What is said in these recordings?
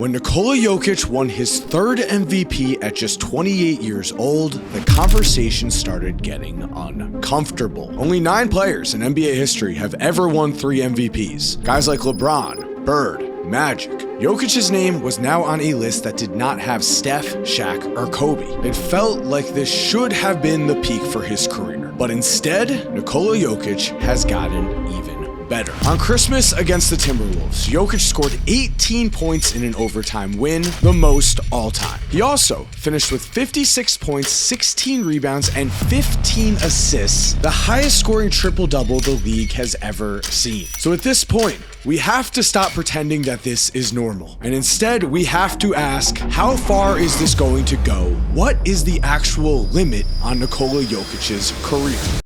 When Nikola Jokic won his third MVP at just 28 years old, the conversation started getting uncomfortable. Only 9 players in NBA history have ever won 3 MVPs. Guys like LeBron, Bird, Magic. Jokic's name was now on a list that did not have Steph, Shaq, or Kobe. It felt like this should have been the peak for his career. But instead, Nikola Jokic has gotten even better. On Christmas against the Timberwolves, Jokic scored 18 points in an overtime win, the most all time. He also finished with 56 points, 16 rebounds, and 15 assists, the highest scoring triple-double the league has ever seen. So at this point, we have to stop pretending that this is normal. And instead, we have to ask, how far is this going to go? What is the actual limit on Nikola Jokic's career?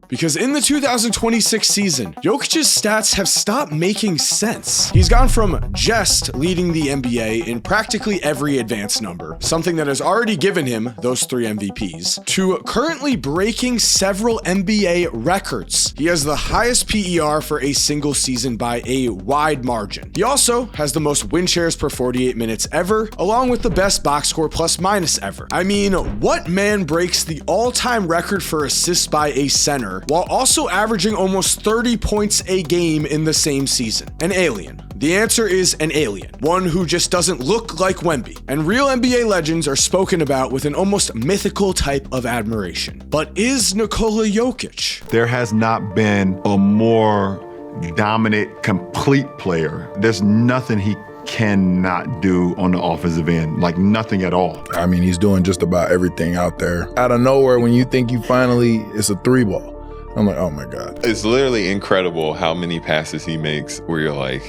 Because in the 2026 season, Jokic's stats have stopped making sense. He's gone from just leading the NBA in practically every advanced number, something that has already given him those 3 MVPs, to currently breaking several NBA records. He has the highest PER for a single season by a wide margin. He also has the most win shares per 48 minutes ever, along with the best box score plus minus ever. I mean, what man breaks the all-time record for assists by a center while also averaging almost 30 points a game in the same season? An alien. The answer is an alien, one who just doesn't look like Wemby. And real NBA legends are spoken about with an almost mythical type of admiration. But is Nikola Jokic? There has not been a more dominant, complete player. There's nothing he cannot do on the offensive end, like nothing at all. I mean, he's doing just about everything out there. Out of nowhere, when you think it's a 3-ball. I'm like, oh my God. It's literally incredible how many passes he makes where you're like,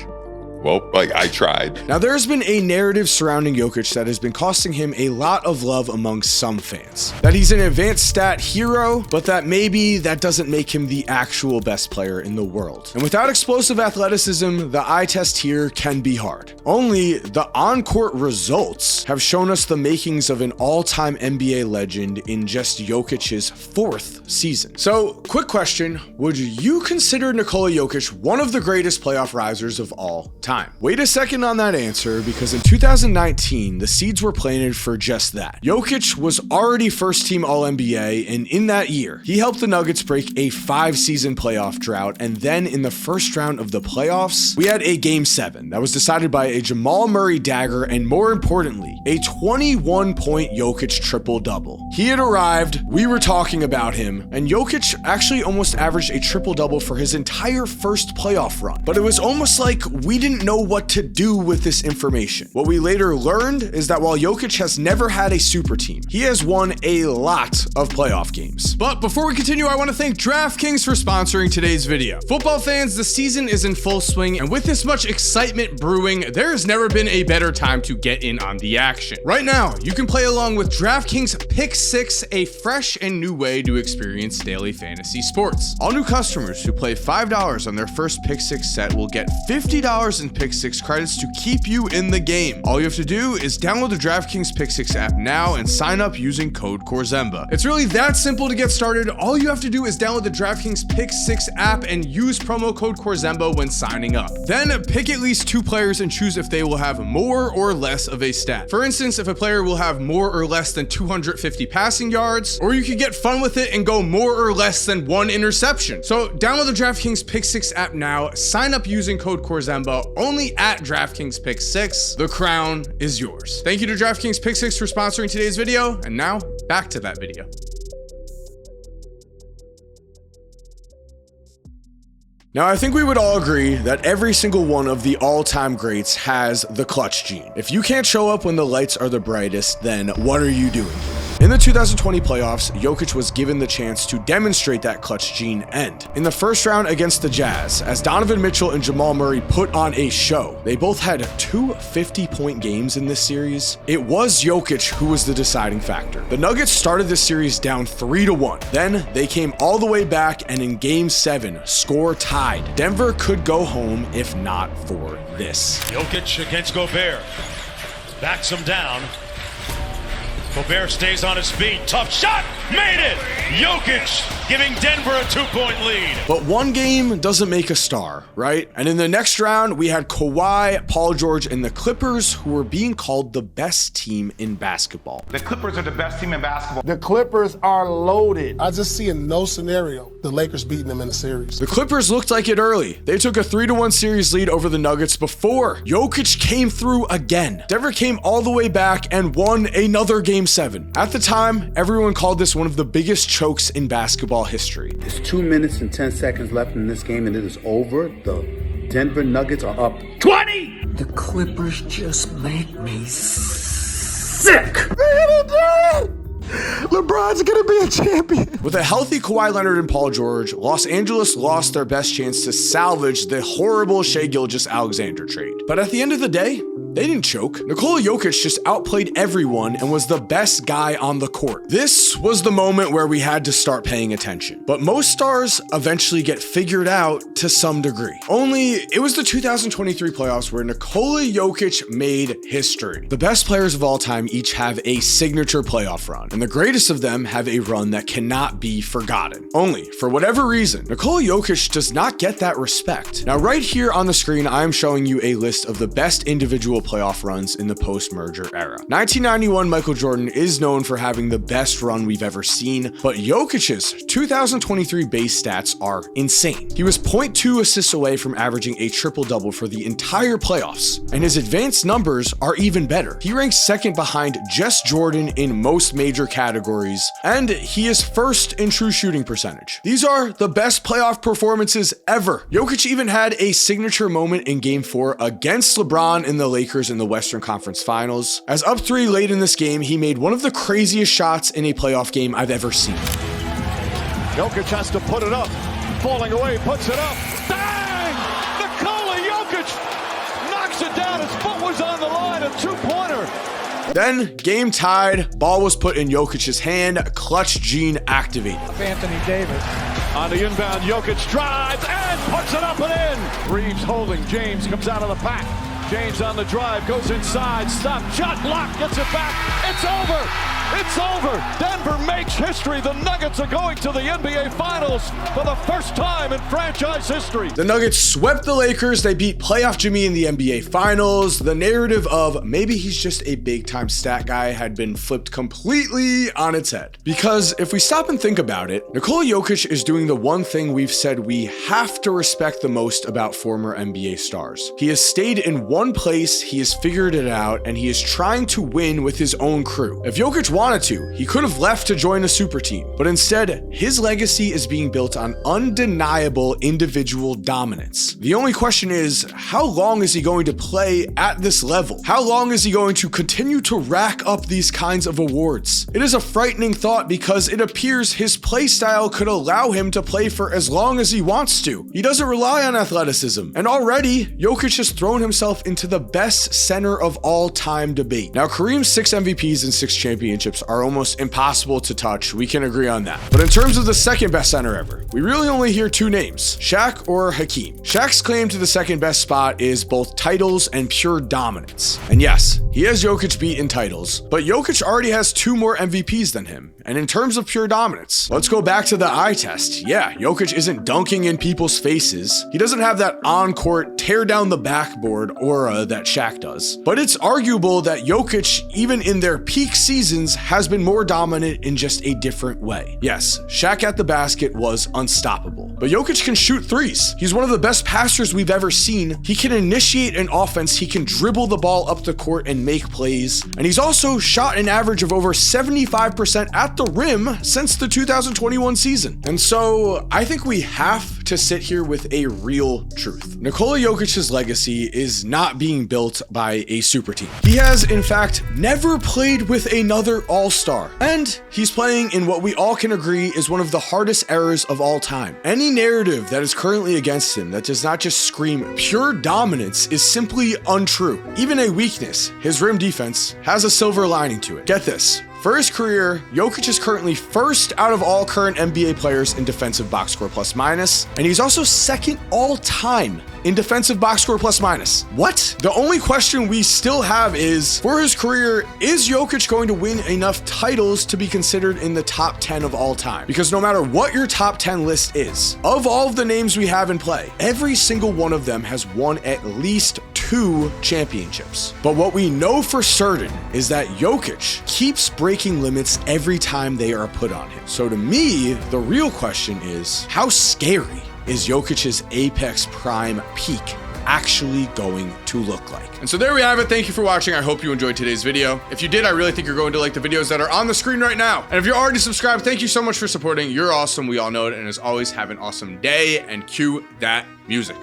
well, like I tried. Now, there's been a narrative surrounding Jokic that has been costing him a lot of love among some fans. That he's an advanced stat hero, but that maybe that doesn't make him the actual best player in the world. And without explosive athleticism, the eye test here can be hard. Only the on-court results have shown us the makings of an all-time NBA legend in just Jokic's 4th season. So, quick question, would you consider Nikola Jokic one of the greatest playoff risers of all time? Wait a second on that answer, because in 2019, the seeds were planted for just that. Jokic was already first-team All-NBA, and in that year, he helped the Nuggets break a 5-season playoff drought, and then in the first round of the playoffs, we had a Game 7 that was decided by a Jamal Murray dagger, and more importantly, a 21-point Jokic triple-double. He had arrived, we were talking about him, and Jokic actually almost averaged a triple-double for his entire first playoff run. But it was almost like we didn't know what to do with this information. What we later learned is that while Jokic has never had a super team, he has won a lot of playoff games. But before we continue, I want to thank DraftKings for sponsoring today's video. Football fans, the season is in full swing, and with this much excitement brewing, there has never been a better time to get in on the action. Right now, you can play along with DraftKings Pick 6, a fresh and new way to experience daily fantasy sports. All new customers who play $5 on their first Pick 6 set will get $50 in Pick 6 credits to keep you in the game. All you have to do is download the DraftKings Pick 6 app now and sign up using code Korzemba. It's really that simple to get started. All you have to do is download the DraftKings Pick 6 app and use promo code Korzemba when signing up. Then pick at least 2 players and choose if they will have more or less of a stat. For instance, if a player will have more or less than 250 passing yards, or you could get fun with it and go more or less than 1 interception. So download the DraftKings Pick 6 app now, sign up using code Korzemba only at DraftKings Pick 6. The crown is yours. Thank you to DraftKings Pick 6 for sponsoring today's video, and now back to that video. Now, I think we would all agree that every single one of the all-time greats has the clutch gene. If you can't show up when the lights are the brightest, then what are you doing here? In the 2020 playoffs, Jokic was given the chance to demonstrate that clutch gene and in the first round against the Jazz, as Donovan Mitchell and Jamal Murray put on a show. They both had 2 50-point games in this series. It was Jokic who was the deciding factor. The Nuggets started this series down 3-1. Then they came all the way back, and in Game 7, score tied. Denver could go home if not for this. Jokic against Gobert. Backs him down. Gobert stays on his feet. Tough shot. made it! Jokic giving Denver a 2-point lead. But one game doesn't make a star, right? And in the next round, we had Kawhi, Paul George, and the Clippers, who were being called the best team in basketball. The Clippers are the best team in basketball. The Clippers are loaded. I just see in no scenario the Lakers beating them in the series. The Clippers looked like it early. They took a 3-1 series lead over the Nuggets before Jokic came through again. Denver came all the way back and won another Game 7. At the time, everyone called this one of the biggest chokes in basketball history. There's 2 minutes and 10 seconds left in this game and it is over. The Denver Nuggets are up 20! The Clippers just make me sick. LeBron's gonna be a champion. With a healthy Kawhi Leonard and Paul George, Los Angeles lost their best chance to salvage the horrible Shai Gilgeous-Alexander trade. But at the end of the day, they didn't choke. Nikola Jokic just outplayed everyone and was the best guy on the court. This was the moment where we had to start paying attention. But most stars eventually get figured out to some degree. Only it was the 2023 playoffs where Nikola Jokic made history. The best players of all time each have a signature playoff run, and the greatest of them have a run that cannot be forgotten. Only, for whatever reason, Nikola Jokic does not get that respect. Now, right here on the screen, I am showing you a list of the best individual playoff runs in the post-merger era. 1991 Michael Jordan is known for having the best run we've ever seen, but Jokic's 2023 base stats are insane. He was 0.2 assists away from averaging a triple-double for the entire playoffs, and his advanced numbers are even better. He ranks second behind just Jordan in most major categories, and he is first in true shooting percentage. These are the best playoff performances ever. Jokic even had a signature moment in Game 4 against LeBron in the Lakers in the Western Conference Finals. As up 3 late in this game, he made one of the craziest shots in a playoff game I've ever seen. Jokic has to put it up. Falling away, puts it up. Bang! Nikola Jokic knocks it down. His foot was on the line, a 2-pointer. Then, game tied, ball was put in Jokic's hand, clutch gene activated. Anthony Davis on the inbound, Jokic drives and puts it up and in. Reeves holding, James comes out of the pack. James on the drive, goes inside, stop, shot block, gets it back. It's over. It's over. Denver makes history. The Nuggets are going to the NBA Finals for the first time in franchise history. The Nuggets swept the Lakers. They beat playoff Jimmy in the NBA Finals. The narrative of maybe he's just a big-time stat guy had been flipped completely on its head. Because if we stop and think about it, Nikola Jokic is doing the one thing we've said we have to respect the most about former NBA stars. He has stayed in one place, he has figured it out, and he is trying to win with his own crew. If Jokic wanted to, he could have left to join a super team, but instead, his legacy is being built on undeniable individual dominance. The only question is, how long is he going to play at this level? How long is he going to continue to rack up these kinds of awards? It is a frightening thought because it appears his play style could allow him to play for as long as he wants to. He doesn't rely on athleticism, and already, Jokic has thrown himself into the best center of all time debate. Now, Kareem's 6 MVPs and 6 championships are almost impossible to touch. We can agree on that. But in terms of the second best center ever, we really only hear 2 names, Shaq or Hakeem. Shaq's claim to the second best spot is both titles and pure dominance. And yes, he has Jokic beat in titles, but Jokic already has 2 more MVPs than him. And in terms of pure dominance, let's go back to the eye test. Yeah, Jokic isn't dunking in people's faces. He doesn't have that on-court tear down the backboard aura that Shaq does. But it's arguable that Jokic, even in their peak seasons, has been more dominant in just a different way. Yes, Shaq at the basket was unstoppable, but Jokic can shoot threes. He's one of the best passers we've ever seen. He can initiate an offense, he can dribble the ball up the court and make plays, and he's also shot an average of over 75% at the rim since the 2021 season. And so I think we have to sit here with a real truth. Nikola Jokic's legacy is not being built by a super team. He has, in fact, never played with another all-star, and he's playing in what we all can agree is one of the hardest eras of all time. Any narrative that is currently against him that does not just scream pure dominance is simply untrue. Even a weakness, his rim defense, has a silver lining to it. Get this, For his career, Jokic is currently first out of all current NBA players in defensive box score plus minus, and he's also second all time in defensive box score plus minus. What? The only question we still have is, for his career, is Jokic going to win enough titles to be considered in the top 10 of all time? Because no matter what your top 10 list is, of all of the names we have in play, every single one of them has won at least 2 championships. But what we know for certain is that Jokic keeps breaking limits every time they are put on him. So to me, the real question is, how scary is Jokic's apex prime peak actually going to look like? And so there we have it. Thank you for watching. I hope you enjoyed today's video. If you did, I really think you're going to like the videos that are on the screen right now. And if you're already subscribed, thank you so much for supporting. You're awesome. We all know it. And as always, have an awesome day, and cue that music.